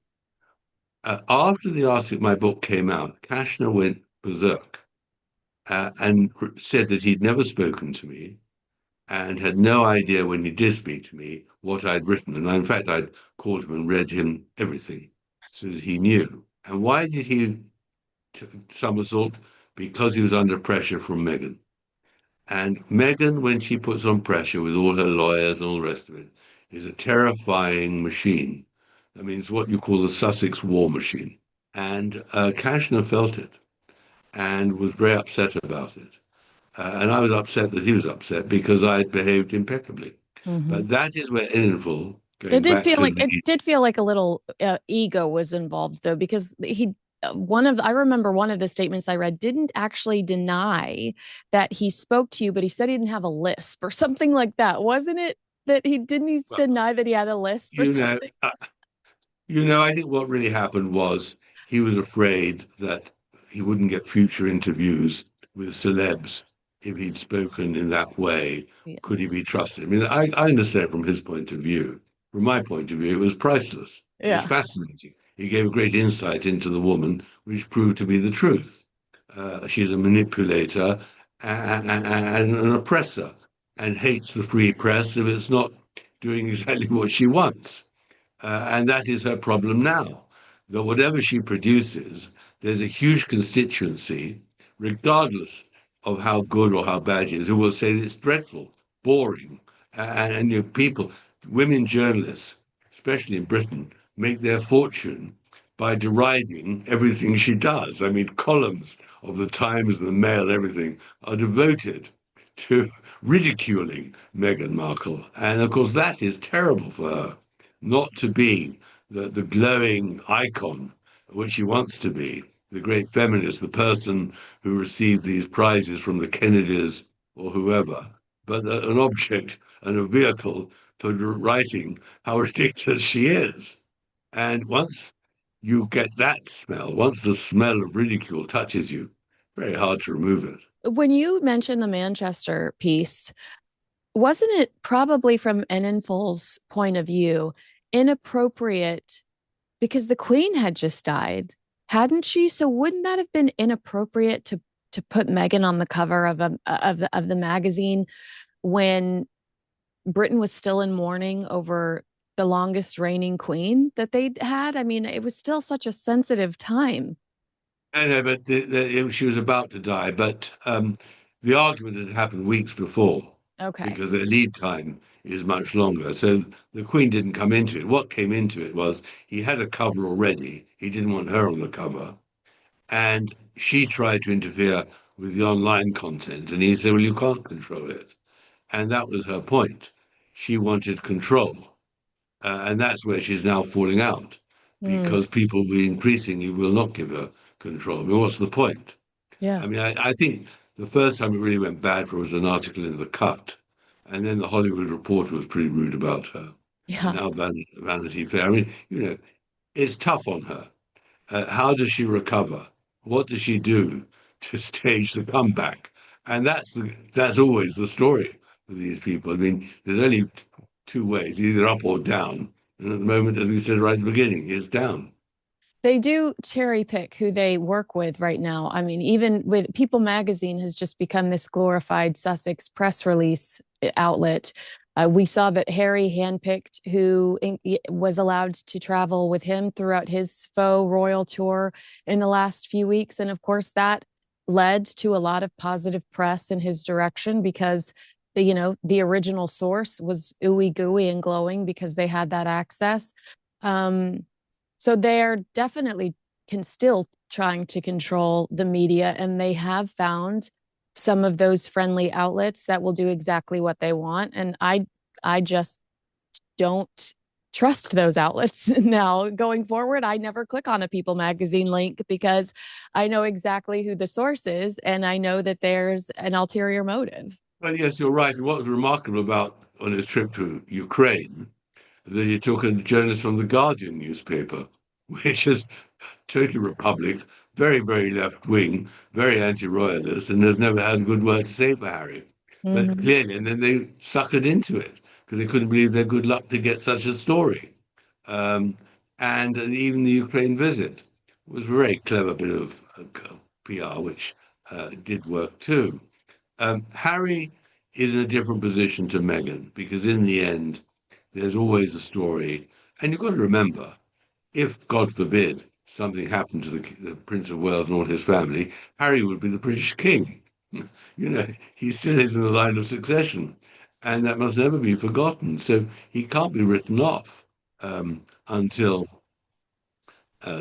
After the article, my book came out, Kashner went berserk and said that he'd never spoken to me and had no idea when he did speak to me what I'd written. And in fact, I'd called him and read him everything so that he knew. And why did he somersault? Because he was under pressure from Meghan. And Meghan, when she puts on pressure with all her lawyers and all the rest of it, is a terrifying machine. I mean, it's what you call the Sussex war machine. And Kashner felt it and was very upset about it. And I was upset that he was upset because I had behaved impeccably. Mm-hmm. But that is where Inful, It going did back feel to like the a little ego was involved though, because I remember one of the statements I read didn't actually deny that he spoke to you, but he said he didn't have a lisp or something like that, wasn't it? That he didn't he well, deny that he had a lisp or you know, something? I think what really happened was he was afraid that he wouldn't get future interviews with celebs if he'd spoken in that way. Yeah. Could he be trusted? I mean, I understand from his point of view. From my point of view, it was priceless. It was Yeah. fascinating. He gave great insight into the woman, which proved to be the truth. She's a manipulator and an oppressor and hates the free press if it's not doing exactly what she wants. And that is her problem now. That whatever she produces, there's a huge constituency, regardless of how good or how bad she is, who will say it's dreadful, boring. And people, women journalists, especially in Britain, make their fortune by deriding everything she does. I mean, columns of the Times, the Mail, everything are devoted to ridiculing Meghan Markle. And of course, that is terrible for her not to be the glowing icon which she wants to be, the great feminist, the person who received these prizes from the Kennedys or whoever, but an object and a vehicle for writing how ridiculous she is. And once you get that smell, once the smell of ridicule touches you, very hard to remove it. When you mentioned the Manchester piece, wasn't it probably from Enninful's point of view inappropriate because the Queen had just died, hadn't she? So wouldn't that have been inappropriate to put Meghan on the cover of the magazine when Britain was still in mourning over the longest reigning queen that they'd had? I mean, it was still such a sensitive time. I know, but she was about to die. But the argument had happened weeks before Okay. because their lead time is much longer. So the Queen didn't come into it. What came into it was he had a cover already. He didn't want her on the cover. And she tried to interfere with the online content. And he said, well, you can't control it. And that was her point. She wanted control. And that's where she's now falling out Mm, because people will increasingly will not give her control. I mean, what's the point? yeah. I mean, I think the first time it really went bad for her was an article in The Cut, and then the Hollywood Reporter was pretty rude about her, and Yeah. now Vanity Fair. I mean, it's tough on her. How does she recover? What does she do to stage the comeback? And that's always the story with these people. I mean, there's only two ways, either up or down. And at the moment, as we said right at the beginning, it's down. They do cherry pick who they work with right now. I mean, even with People Magazine has just become this glorified Sussex press release outlet. We saw that Harry handpicked who was allowed to travel with him throughout his faux royal tour in the last few weeks. And of course, that led to a lot of positive press in his direction because the original source was ooey gooey and glowing because they had that access. Um, so they're definitely can still trying to control the media, and they have found some of those friendly outlets that will do exactly what they want. And I just don't trust those outlets now going forward. I never click on a People magazine link because I know exactly who the source is and I know that there's an ulterior motive. Well, yes, you're right. What was remarkable about on his trip to Ukraine that he took a journalist from the Guardian newspaper, which is totally republic, very, very left wing, very anti-royalist, and has never had a good word to say for Harry. But Mm-hmm. clearly, and then they suckered into it because they couldn't believe their good luck to get such a story. Um, and even the Ukraine visit was a very clever bit of PR, which did work too. Harry is in a different position to Meghan because in the end, there's always a story. And you've got to remember, if, God forbid, something happened to the Prince of Wales and all his family, Harry would be the British king. You know, he still is in the line of succession, and that must never be forgotten. So he can't be written off until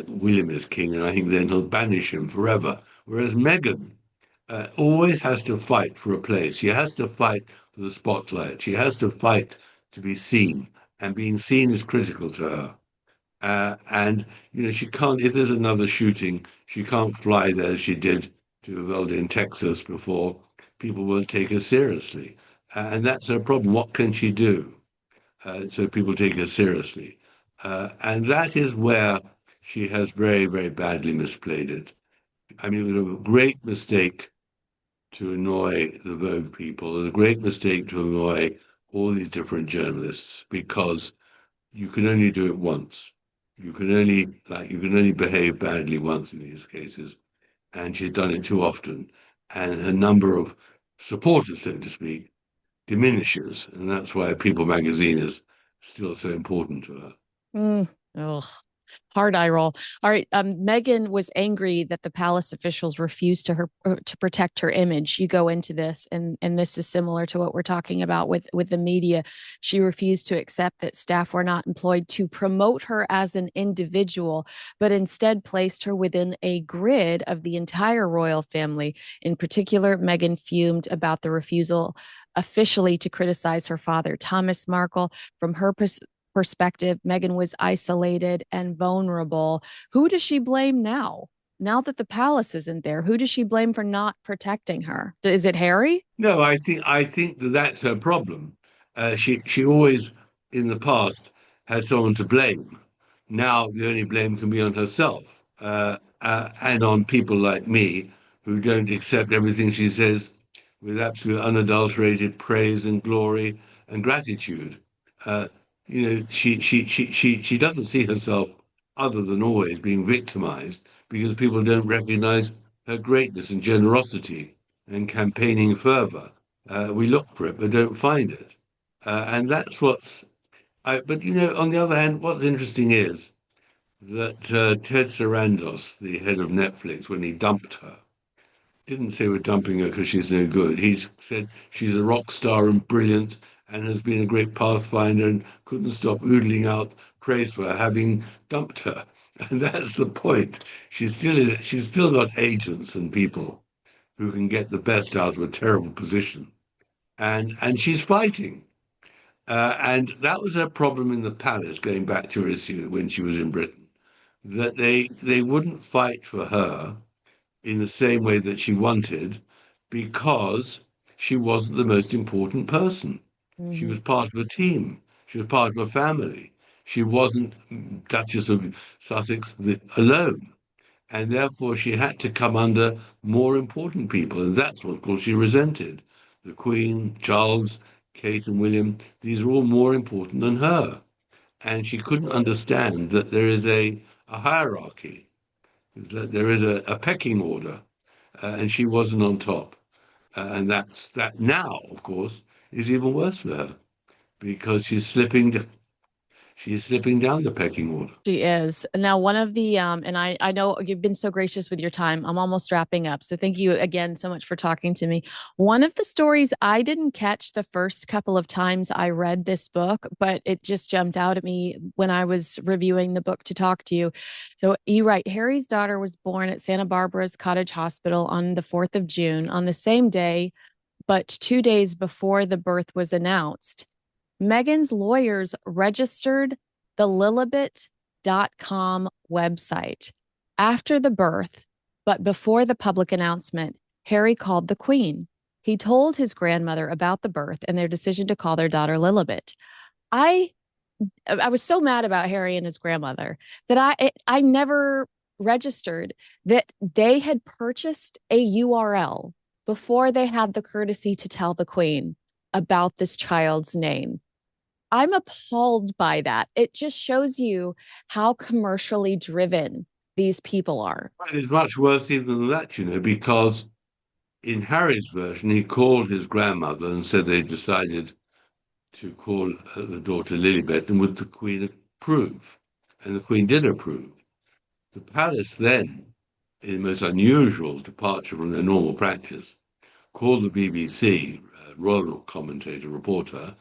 William is king, and I think then he'll banish him forever. Whereas Meghan always has to fight for a place. She has to fight for the spotlight. She has to fight to be seen, and being seen is critical to her. And she can't. If there's another shooting, she can't fly there as she did to Uvalde in Texas before. People won't take her seriously, and that's her problem. What can she do so people take her seriously? And that is where she has very, very badly misplayed it. I mean, it was a great mistake to annoy the Vogue people, and a great mistake to annoy all these different journalists because you can only do it once. You can only behave badly once in these cases, and she'd done it too often, and her number of supporters, so to speak, diminishes, and that's why People magazine is still so important to her. Mm. Ugh. Hard eye roll. All right. Meghan was angry that the palace officials refused to protect her image. You go into this, and this is similar to what we're talking about with the media. She refused to accept that staff were not employed to promote her as an individual, but instead placed her within a grid of the entire royal family. In particular, Meghan fumed about the refusal officially to criticize her father, Thomas Markle. From her perspective, Meghan was isolated and vulnerable. Who does she blame now? Now that the palace isn't there, who does she blame for not protecting her? Is it Harry? No, I think that that's her problem. She always in the past had someone to blame. Now the only blame can be on herself and on people like me who don't accept everything she says with absolute unadulterated praise and glory and gratitude. Uh, she doesn't see herself other than always being victimized because people don't recognize her greatness and generosity and campaigning fervor. We look for it but don't find it, and that's what's. But on the other hand, what's interesting is that Ted Sarandos, the head of Netflix, when he dumped her, didn't say we're dumping her because she's no good. He said she's a rock star and brilliant and has been a great pathfinder and couldn't stop oodling out praise for her having dumped her. And that's the point. She's still got agents and people who can get the best out of a terrible position. And she's fighting. And that was her problem in the palace, going back to her issue when she was in Britain, that they wouldn't fight for her in the same way that she wanted because she wasn't the most important person. She Mm-hmm. was part of a team. She was part of a family. She wasn't Duchess of Sussex alone. And therefore she had to come under more important people. And that's what, of course, she resented. The Queen, Charles, Kate, and William, these are all more important than her. And she couldn't understand that there is a hierarchy, that there is a pecking order, and she wasn't on top. And that now, of course, is even worse for her because she's slipping she's slipping down the pecking order. She is. Now, one of the and I know you've been so gracious with your time. I'm almost wrapping up. So thank you again so much for talking to me. One of the stories I didn't catch the first couple of times I read this book, but it just jumped out at me when I was reviewing the book to talk to you. So you write Harry's daughter was born at Santa Barbara's Cottage Hospital on the 4th of June, on the same day, but 2 days before the birth was announced. Meghan's lawyers registered the Lilibet.com website after the birth, but before the public announcement. Harry called the Queen. He told his grandmother about the birth and their decision to call their daughter Lilibet. I I was so mad about Harry and his grandmother that I never registered that they had purchased a URL before they had the courtesy to tell the Queen about this child's name. I'm appalled by that. It just shows you how commercially driven these people are. It's much worse even than that, because in Harry's version, he called his grandmother and said they decided to call the daughter Lilibet, and would the Queen approve? And the Queen did approve. The palace then, in the most unusual departure from their normal practice, called the BBC, royal commentator, reporter,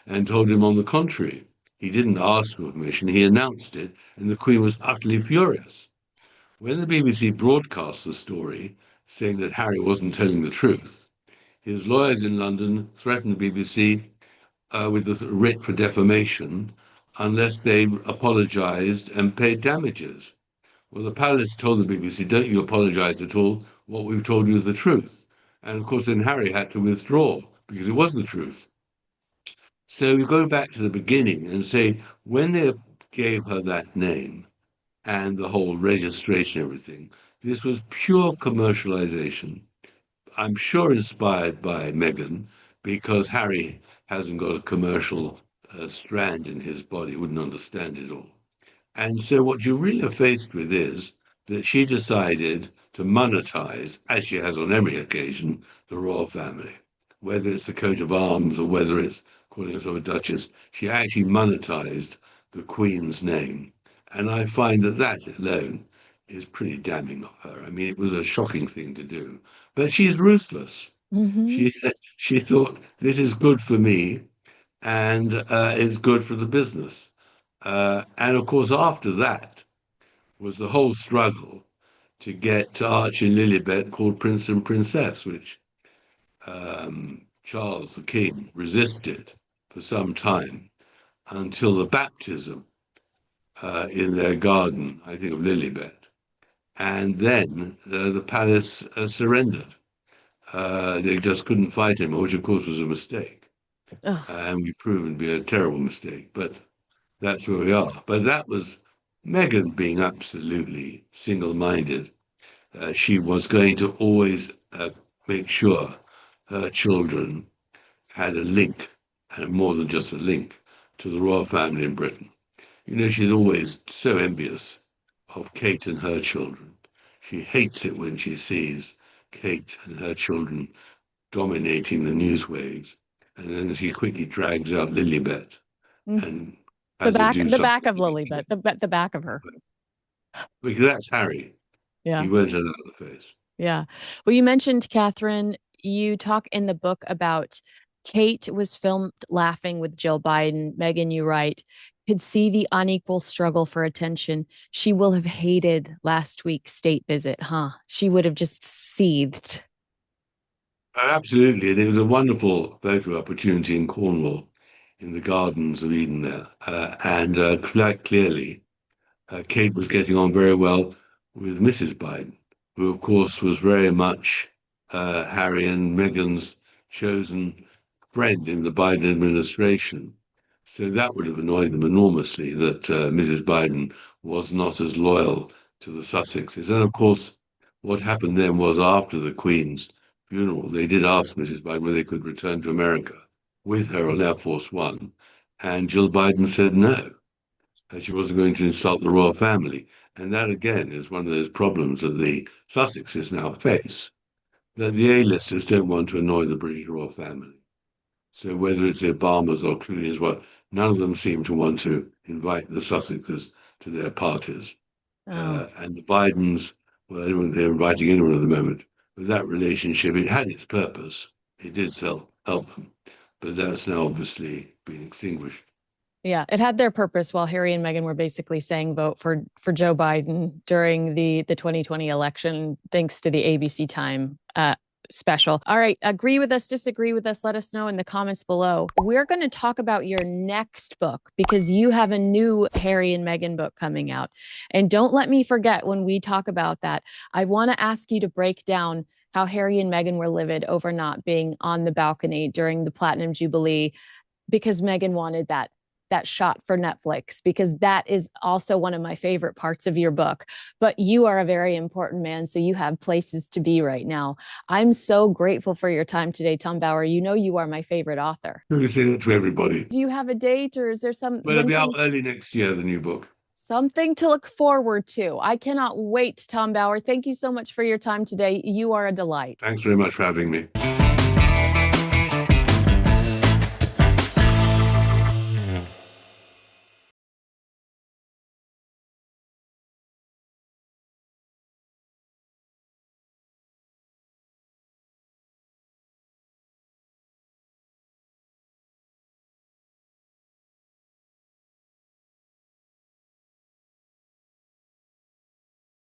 and told him on the contrary. He didn't ask for permission, he announced it, and the Queen was utterly furious. When the BBC broadcast the story, saying that Harry wasn't telling the truth, his lawyers in London threatened the BBC with a writ for defamation unless they apologised and paid damages. Well, the palace told the BBC, don't you apologise at all. What we've told you is the truth. And of course, then Harry had to withdraw because it was the truth. So we go back to the beginning and say, when they gave her that name and the whole registration, everything, this was pure commercialization. I'm sure inspired by Meghan, because Harry hasn't got a commercial strand in his body, wouldn't understand it all. And so what you really are faced with is that she decided to monetize, as she has on every occasion, the royal family. Whether it's the coat of arms or whether it's calling herself a duchess, she actually monetized the Queen's name. And I find that that alone is pretty damning of her. I mean, it was a shocking thing to do. But she's ruthless. Mm-hmm. She she thought this is good for me and it's good for the business. And of course, after that was the whole struggle to get Archie and Lilibet called Prince and Princess, which Charles the King resisted for some time until the baptism in their garden, I think, of Lilibet. And then the palace surrendered. They just couldn't fight him, which of course was a mistake. And we've proven to be a terrible mistake. But that's where we are. But that was Meghan being absolutely single-minded. She was going to always make sure her children had a link, and more than just a link, to the royal family in Britain. She's always so envious of Kate and her children. She hates it when she sees Kate and her children dominating the news waves. And then she quickly drags out Lilibet and The has her back, do the back something. of Lilibet, the back of her. Because that's Harry. Yeah. He won't allow the face. Yeah. Well, you mentioned Catherine. You talk in the book about Kate was filmed laughing with Jill Biden. Meghan, you write, could see the unequal struggle for attention. She will have hated last week's state visit, huh? She would have just seethed. Absolutely. And it was a wonderful photo opportunity in Cornwall, in the gardens of Eden there. And quite clearly, Kate was getting on very well with Mrs. Biden, who, of course, was very much Harry and Meghan's chosen friend in the Biden administration. So that would have annoyed them enormously that Mrs. Biden was not as loyal to the Sussexes. And of course, what happened then was after the Queen's funeral, they did ask Mrs. Biden whether they could return to America with her on Air Force One. And Jill Biden said no, that she wasn't going to insult the royal family. And that, again, is one of those problems that the Sussexes now face, that the A-listers don't want to annoy the British royal family. So whether it's the Obamas or Clooney's, well, none of them seem to want to invite the Sussexes to their parties. Oh. And the Bidens, well, I don't think they're inviting anyone at the moment. But that relationship, it had its purpose. It did help them. But that's now obviously been extinguished. Yeah, it had their purpose while Harry and Meghan were basically saying vote for Joe Biden during the 2020 election, thanks to the ABC Time special. All right, agree with us, disagree with us, let us know in the comments below. We're going to talk about your next book because you have a new Harry and Meghan book coming out. And don't let me forget when we talk about that, I want to ask you to break down how Harry and Meghan were livid over not being on the balcony during the Platinum Jubilee because Meghan wanted that shot for Netflix, because that is also one of my favorite parts of your book. But you are a very important man, so you have places to be right now. I'm so grateful for your time today, Tom Bauer. You know you are my favorite author. I'm going to say that to everybody. Do you have a date, or is there some Well, it'll be out early next year, the new book. Something to look forward to? I cannot wait, Tom Bauer. Thank you so much for your time today. You are a delight. Thanks very much for having me.